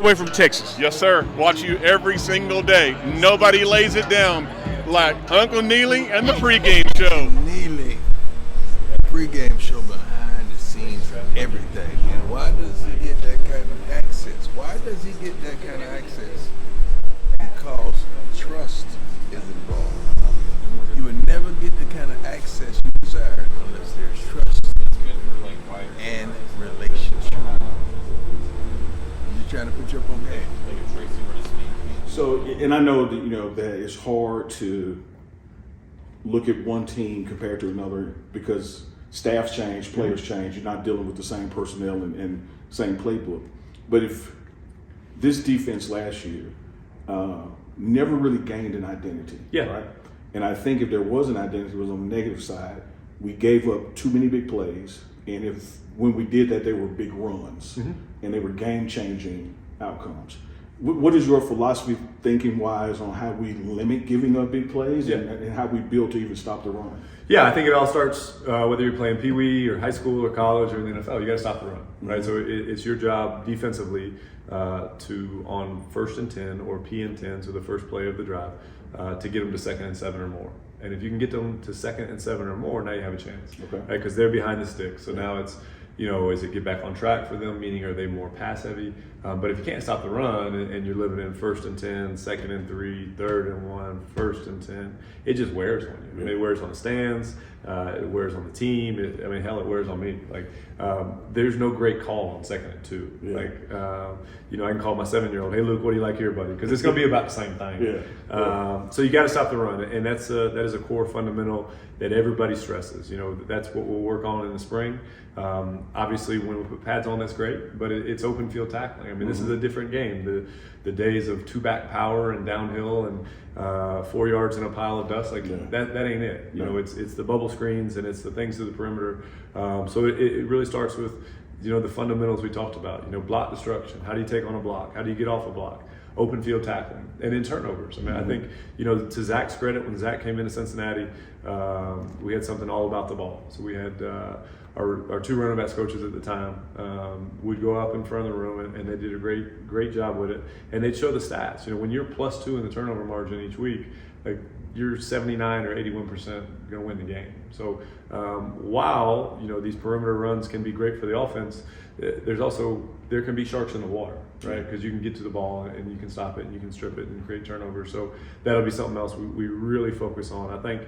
Away from Texas. Yes, sir. Watch you every single day. Nobody lays it down like Uncle Neely and the pregame show. Neely, pregame show behind the scenes of everything. And why does he get that kind of access? Why does he get that kind of access? Because trust is involved. You would never get the kind of access you desire unless there's trust and relationship. You're trying to put your own game. So, and I know that that it's hard to look at one team compared to another because staffs change, players change. You're not dealing with the same personnel and same playbook. But if this defense last year never really gained an identity, right? And I think if there was an identity, it was on the negative side. We gave up too many big plays, and when we did that, they were big runs, and they were game-changing outcomes. What is your philosophy, thinking-wise, on how we limit giving up big plays and how we build to even stop the run? Yeah, I think it all starts whether you're playing Pee Wee or high school or college or the NFL. You got to stop the run, right? So it's your job defensively to on 1st and 10 or P and 10, so the first play of the drive, to get them to 2nd and 7 or more. And if you can get them to 2nd and 7 or more, now you have a chance, right? Because they're behind the stick. So now it's is it get back on track for them? Meaning, are they more pass heavy? But if you can't stop the run and you're living in 1st and 10, 2nd and 3, 3rd and 1, 1st and 10, it just wears on you. I mean, it wears on the stands, it wears on the team. Hell, it wears on me. There's no great call on 2nd and 2. I can call my 7-year-old, "Hey Luke, what do you like here, buddy?" Because it's going to be about the same thing. So you got to stop the run, and that is a core fundamental that everybody stresses. That's what we'll work on in the spring. Obviously, when we put pads on, that's great, but it's open field tackling. I mean, this is a different game. The days of 2-back power and downhill and 4 yards in a pile of dust, that ain't it. It's the bubble screens and it's the things to the perimeter. So it really starts with the fundamentals we talked about. Block destruction. How do you take on a block? How do you get off a block? Open field tackling, and in turnovers. I mean, I think, to Zach's credit, when Zach came into Cincinnati, we had something all about the ball. So we had our 2 running backs coaches at the time would go up in front of the room, and they did a great job with it. And they'd show the stats. When you're +2 in the turnover margin each week, you're 79 or 81% going to win the game. So while these perimeter runs can be great for the offense, there can be sharks in the water, right? Because you can get to the ball and you can stop it and you can strip it and create turnovers. So that'll be something else we really focus on. I think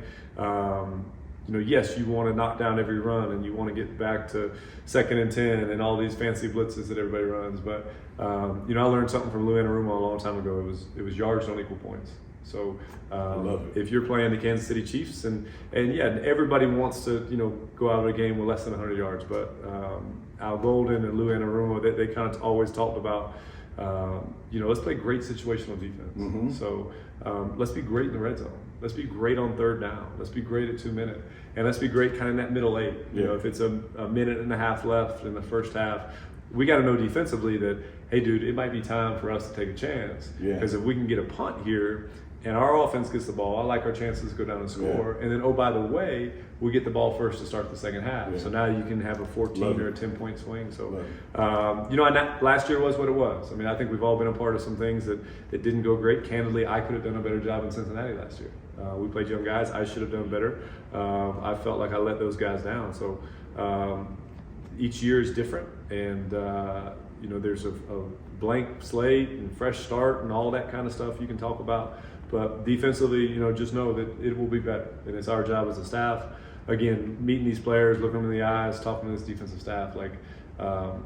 yes, you want to knock down every run and you want to get back to 2nd and 10 and all these fancy blitzes that everybody runs. But I learned something from Lou Anarumo a long time ago. It was yards don't equal points. So if you're playing the Kansas City Chiefs and everybody wants to go out of a game with less than 100 yards, but Al Golden and Lou Anarumo, they kind of always talked about let's play great situational defense. So let's be great in the red zone. Let's be great on 3rd down. Let's be great at 2 minutes. And let's be great kind of in that middle 8. If it's a minute and a half left in the first half, we got to know defensively that, hey, dude, it might be time for us to take a chance. Because if we can get a punt here and our offense gets the ball, I like our chances to go down and score. And then, oh, by the way, we get the ball first to start the second half. So now you can have a 14 or a 10-point swing. So, last year was what it was. I mean, I think we've all been a part of some things that didn't go great. Candidly, I could have done a better job in Cincinnati last year. We played young guys. I should have done better. I felt like I let those guys down. So each year is different. And, there's a blank slate and fresh start and all that kind of stuff you can talk about. But defensively, just know that it will be better. And it's our job as a staff. Again, meeting these players, looking them in the eyes, talking to this defensive staff,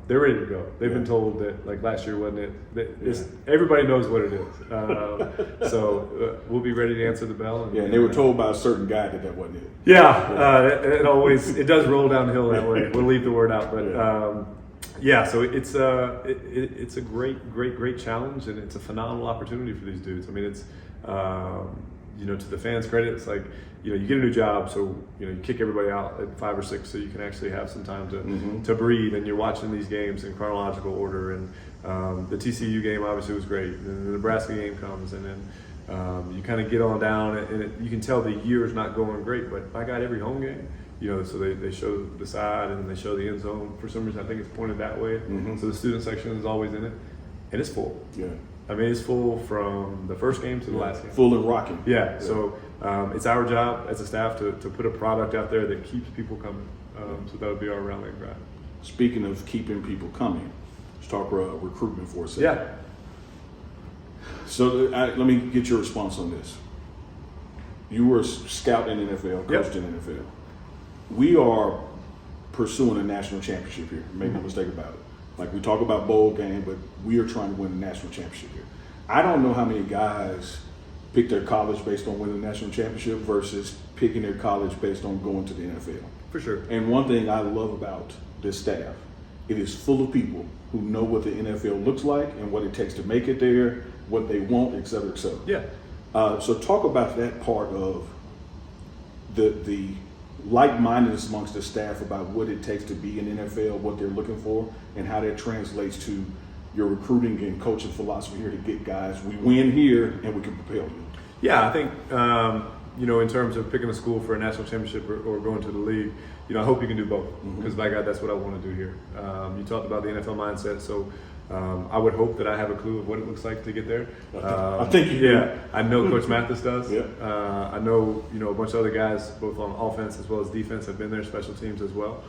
they're ready to go. They've been told that last year wasn't it. Everybody knows what it is. So we'll be ready to answer the bell. And they were told by a certain guy that wasn't it. It does roll downhill that way. We'll leave the word out, but so it's a great challenge, and it's a phenomenal opportunity for these dudes. I mean, it's to the fans' credit, it's you get a new job, so you kick everybody out at 5 or 6, so you can actually have some time to breathe, and you're watching these games in chronological order. And the TCU game obviously was great, and the Nebraska game comes, and then you kind of get on down, and you can tell the year is not going great. But I got every home game. So they show the side and they show the end zone. For some reason, I think it's pointed that way. So the student section is always in it. and it's full. Yeah. I mean, it's full from the first game to the last game. Full and rocking. Yeah. So it's our job as a staff to put a product out there that keeps people coming. So that would be our rallying cry. Speaking of keeping people coming, let's talk recruitment for a second. Yeah. So let me get your response on this. You were a scout in the NFL, coached in the NFL. We are pursuing a national championship here. Make no mistake about it. Like, we talk about bowl game, but we are trying to win a national championship here. I don't know how many guys pick their college based on winning a national championship versus picking their college based on going to the NFL. For sure. And one thing I love about this staff, it is full of people who know what the NFL looks like and what it takes to make it there, what they want, et cetera, et cetera. Yeah. So talk about that part of the like-mindedness amongst the staff about what it takes to be in the NFL, what they're looking for, and how that translates to your recruiting and coaching philosophy here to get guys. We win here and we can propel you. Yeah, I think, in terms of picking a school for a national championship or going to the league, I hope you can do both, because by God, that's what I want to do here. You talked about the NFL mindset, so I would hope that I have a clue of what it looks like to get there. I think you do. Yeah, I know Coach Mathis does. Yeah. I know, a bunch of other guys, both on offense as well as defense, have been there, special teams as well.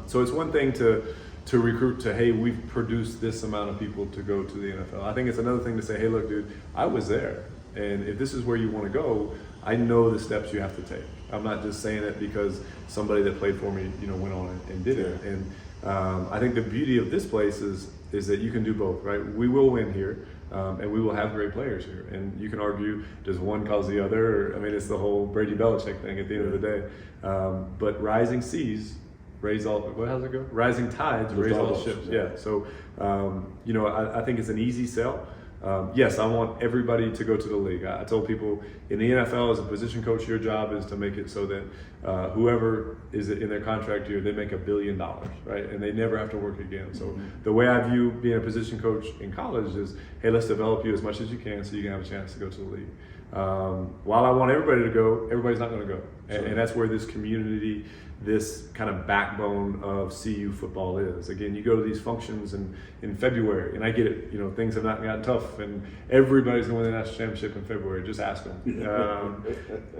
So it's one thing to recruit to, hey, we've produced this amount of people to go to the NFL. I think it's another thing to say, hey, look, dude, I was there. And if this is where you want to go, I know the steps you have to take. I'm not just saying it because somebody that played for me, went on and did it. And I think the beauty of this place is that you can do both, right? We will win here, and we will have great players here. And you can argue, does one cause the other? It's the whole Brady Belichick thing at the end of the day. But rising seas raise all, how's it go? Rising tides raise all ships. Yeah. So, I think it's an easy sell. Yes, I want everybody to go to the league. I told people in the NFL, as a position coach, your job is to make it so that whoever is in their contract year, they make $1 billion, right? And they never have to work again. So the way I view being a position coach in college is, hey, let's develop you as much as you can so you can have a chance to go to the league. While I want everybody to go, everybody's not going to go. And that's where this community, this kind of backbone of CU football is. Again, you go to these functions in February, and I get it, things have not gotten tough, and everybody's going to win the national championship in February. Just ask them.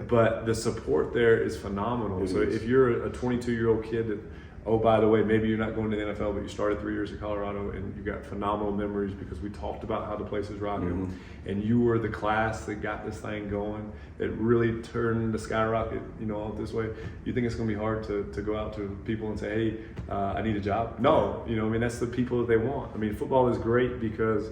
But the support there is phenomenal. If you're a 22-year-old kid that, oh, by the way, maybe you're not going to the NFL, but you started 3 years at Colorado and you got phenomenal memories because we talked about how the place is rocking, and you were the class that got this thing going, that really turned the skyrocket, all this way. You think it's going to be hard to go out to people and say, hey, I need a job? No, that's the people that they want. Football is great because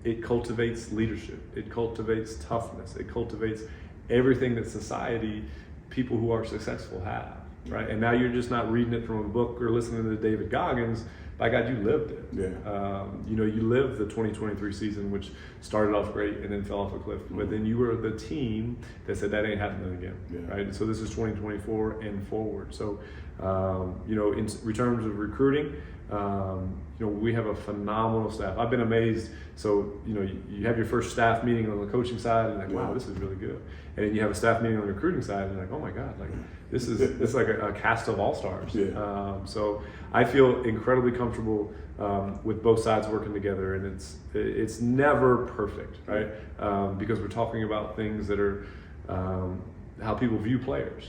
it cultivates leadership. It cultivates toughness. It cultivates everything that society, people who are successful have. Right, and now you're just not reading it from a book or listening to David Goggins. By God, you lived it. Yeah. You lived the 2023 season, which started off great and then fell off a cliff. But then you were the team that said that ain't happening again. Yeah. Right. So this is 2024 and forward. So, in terms of recruiting, we have a phenomenal staff. I've been amazed. So, you have your first staff meeting on the coaching side, and like, wow, this is really good. And then you have a staff meeting on the recruiting side, and you're like, oh my God, like this is like a cast of all-stars. Yeah. So I feel incredibly comfortable with both sides working together, and it's never perfect, right? Because we're talking about things that are how people view players.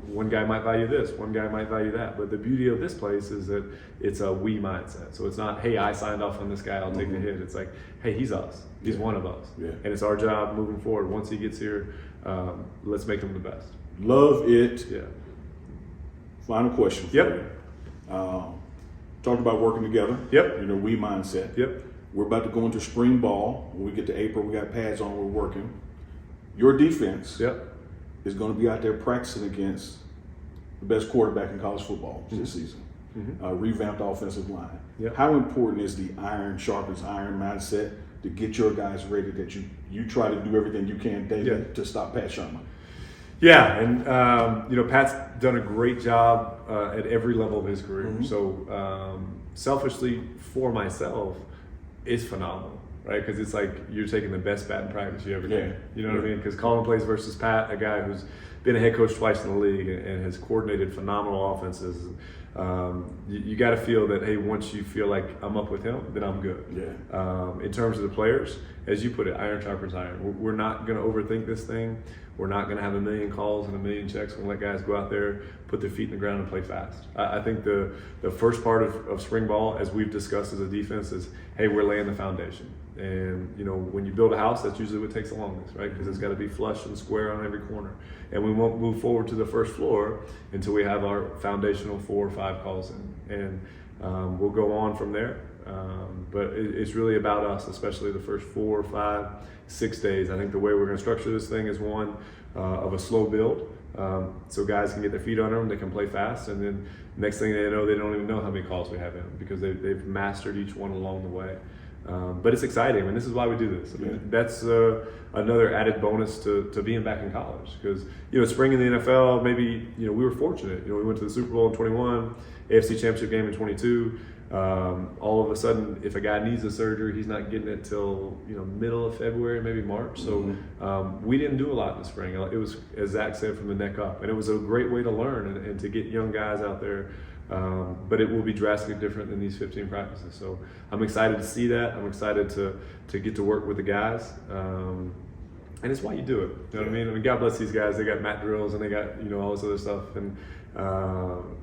One guy might value this, one guy might value that, but the beauty of this place is that it's a we mindset. So it's not, hey, I signed off on this guy, I'll take the hit. It's like, hey, he's us. He's one of us. Yeah. And it's our job moving forward. Once he gets here, let's make him the best. Love it. Yeah. Final question for Yep. you. Talked about working together. Yep. We mindset. Yep. We're about to go into spring ball. When we get to April, we got pads on, we're working. Your defense Yep. is going to be out there practicing against the best quarterback in college football this season. Revamped offensive line. Yep. How important is the iron sharpens iron mindset to get your guys ready, that you try to do everything you can daily to stop Pat Sherman? Yeah, and Pat's done a great job at every level of his career. So selfishly for myself, it's phenomenal, right? Because it's like you're taking the best batting practice you ever can. You know what I mean? Because Colin plays versus Pat, a guy who's been a head coach twice in the league and has coordinated phenomenal offenses. you got to feel that, hey, once you feel like I'm up with him, then I'm good. Yeah. In terms of the players, as you put it, iron sharpens iron. We're not going to overthink this thing. We're not going to have a million calls and a million checks. We're going to let guys go out there, put their feet in the ground, and play fast. I think the first part of spring ball, as we've discussed as a defense, is, hey, we're laying the foundation. And, when you build a house, that's usually what takes the longest, right? Because it's got to be flush and square on every corner. And we won't move forward to the first floor until we have our foundational 4 or 5 calls in. And we'll go on from there. But it's really about us, especially the first 4 or 5, 6 days. I think the way we're going to structure this thing is one of a slow build. So guys can get their feet under them, they can play fast, and then next thing they know, they don't even know how many calls we have in because they've mastered each one along the way. But it's exciting, and this is why we do this. I mean, that's another added bonus to being back in college because, spring in the NFL, maybe, we were fortunate. We went to the Super Bowl in 21, AFC Championship game in 22. All of a sudden, if a guy needs a surgery, he's not getting it till middle of February, maybe March. So we didn't do a lot in the spring. It was, as Zach said, from the neck up, and it was a great way to learn and to get young guys out there. But it will be drastically different than these 15 practices. So I'm excited to see that. I'm excited to get to work with the guys. And it's why you do it. You know what I mean? God bless these guys. They got mat drills and they got, all this other stuff. And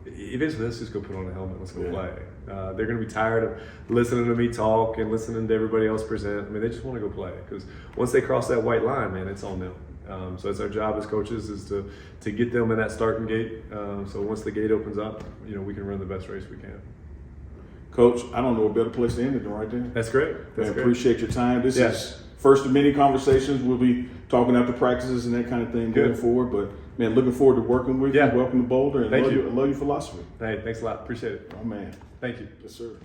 eventually, let's just go put on a helmet. Let's go play. They're going to be tired of listening to me talk and listening to everybody else present. I mean, they just want to go play because once they cross that white line, man, it's on them. So it's our job as coaches is to get them in that starting gate. So once the gate opens up, we can run the best race we can. Coach, I don't know a better place to end it than right there. That's great. I appreciate your time. This is first of many conversations. We'll be talking after practices and that kind of thing going forward. But, man, looking forward to working with you. Welcome to Boulder. And love your philosophy. Hey, thanks a lot. Appreciate it. Oh, man. Thank you. Yes, sir.